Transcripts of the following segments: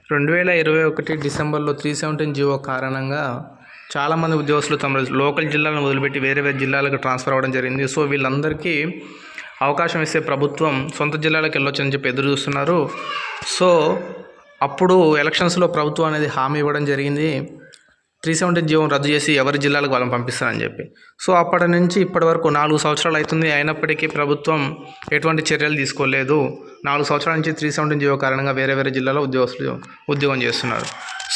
2021 డిసెంబర్లో 317 జీవో కారణంగా చాలామంది ఉద్యోగస్తులు తమ లోకల్ జిల్లాలను వదిలిపెట్టి వేరే వేరే జిల్లాలకు ట్రాన్స్ఫర్ అవ్వడం జరిగింది. సో వీళ్ళందరికీ అవకాశం ఇస్తే ప్రభుత్వం సొంత జిల్లాలకు వెళ్ళొచ్చని చెప్పి ఎదురు చూస్తున్నారు. సో అప్పుడు ఎలక్షన్స్లో ప్రభుత్వం అనేది హామీ ఇవ్వడం జరిగింది, 317 జీవోని రద్దు చేసి ఎవరి జిల్లాలకు వాళ్ళని పంపిస్తారని చెప్పి. సో అప్పటి నుంచి ఇప్పటి వరకు 4 సంవత్సరాలు అవుతుంది. అయినప్పటికీ ప్రభుత్వం ఎటువంటి చర్యలు తీసుకోలేదు. 4 సంవత్సరాల నుంచి 317 జీవో కారణంగా వేరే వేరే జిల్లాలో ఉద్యోగస్తులు ఉద్యోగం చేస్తున్నారు.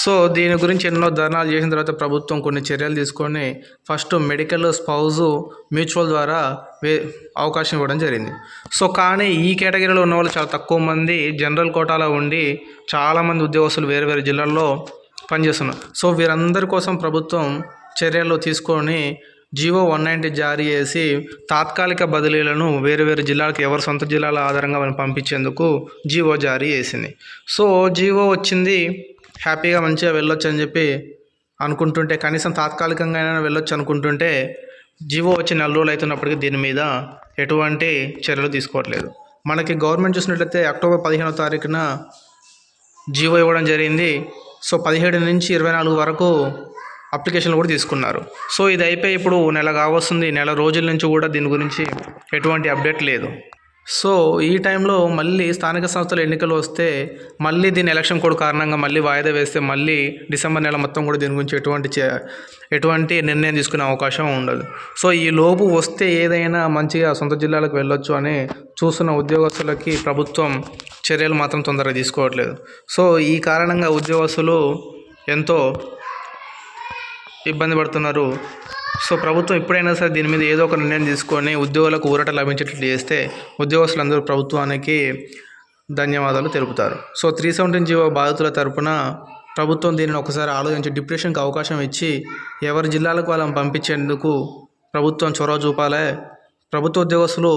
సో దీని గురించి ఎన్నో ధర్నాలు చేసిన తర్వాత ప్రభుత్వం కొన్ని చర్యలు తీసుకొని ఫస్ట్ మెడికల్, స్పౌజు, మ్యూచువల్ ద్వారా అవకాశం ఇవ్వడం జరిగింది. సో కానీ ఈ కేటగిరీలో ఉన్న వాళ్ళు చాలా తక్కువ మంది జనరల్ కోటాలో ఉండి చాలామంది ఉద్యోగస్తులు వేరే వేరే జిల్లాల్లో పనిచేస్తున్నారు. సో వీరందరి కోసం ప్రభుత్వం చర్యలు తీసుకొని జీవో 190 జారీ చేసి తాత్కాలిక బదిలీలను వేరే వేరే జిల్లాలకు ఎవరి సొంత జిల్లాల ఆధారంగా మనం పంపించేందుకు జీవో జారీ చేసింది. సో జీవో వచ్చింది, హ్యాపీగా మంచిగా వెళ్ళొచ్చు అని చెప్పి అనుకుంటుంటే, కనీసం తాత్కాలికంగా అయినా వెళ్ళొచ్చు అనుకుంటుంటే జీవో వచ్చి 4 రోజులు అవుతున్నప్పటికీ దీని మీద ఎటువంటి చర్యలు తీసుకోవట్లేదు. మనకి గవర్నమెంట్ చూసినట్లయితే అక్టోబర్ 15వ తారీఖున జీవో ఇవ్వడం జరిగింది. సో 17 నుంచి 24 వరకు అప్లికేషన్లు కూడా తీసుకున్నారు. సో ఇది అయిపోయి ఇప్పుడు నెల కావస్తుంది. నెల రోజుల నుంచి కూడా దీని గురించి ఎటువంటి అప్డేట్ లేదు. సో ఈ టైంలో మళ్ళీ స్థానిక సంస్థల ఎన్నికలు వస్తే మళ్ళీ దీని ఎలక్షన్ కోడ్ కారణంగా మళ్ళీ వాయిదా వేస్తే మళ్ళీ డిసెంబర్ నెల మొత్తం కూడా దీని గురించి ఎటువంటి నిర్ణయం తీసుకునే అవకాశం ఉండదు. సో ఈ లోపు వస్తే ఏదైనా మంచిగా సొంత జిల్లాలకు వెళ్ళొచ్చు అని చూస్తున్న ఉద్యోగస్తులకి ప్రభుత్వం చర్యలు మాత్రం తొందరగా తీసుకోవట్లేదు. సో ఈ కారణంగా ఉద్యోగస్తులు ఎంతో ఇబ్బంది పడుతున్నారు. సో ప్రభుత్వం ఎప్పుడైనా సరే దీని మీద ఏదో ఒక నిర్ణయం తీసుకొని ఉద్యోగులకు ఊరట లభించేటట్లు చేస్తే ఉద్యోగస్తులందరూ ప్రభుత్వానికి ధన్యవాదాలు తెలుపుతారు. సో 317 జీవో బాధితుల తరపున ప్రభుత్వం దీనిని ఒకసారి ఆలోచించి డిప్రెషన్కి అవకాశం ఇచ్చి ఎవరి జిల్లాలకు వాళ్ళని పంపించేందుకు ప్రభుత్వం చొరవ చూపాలి. ప్రభుత్వ ఉద్యోగస్తులు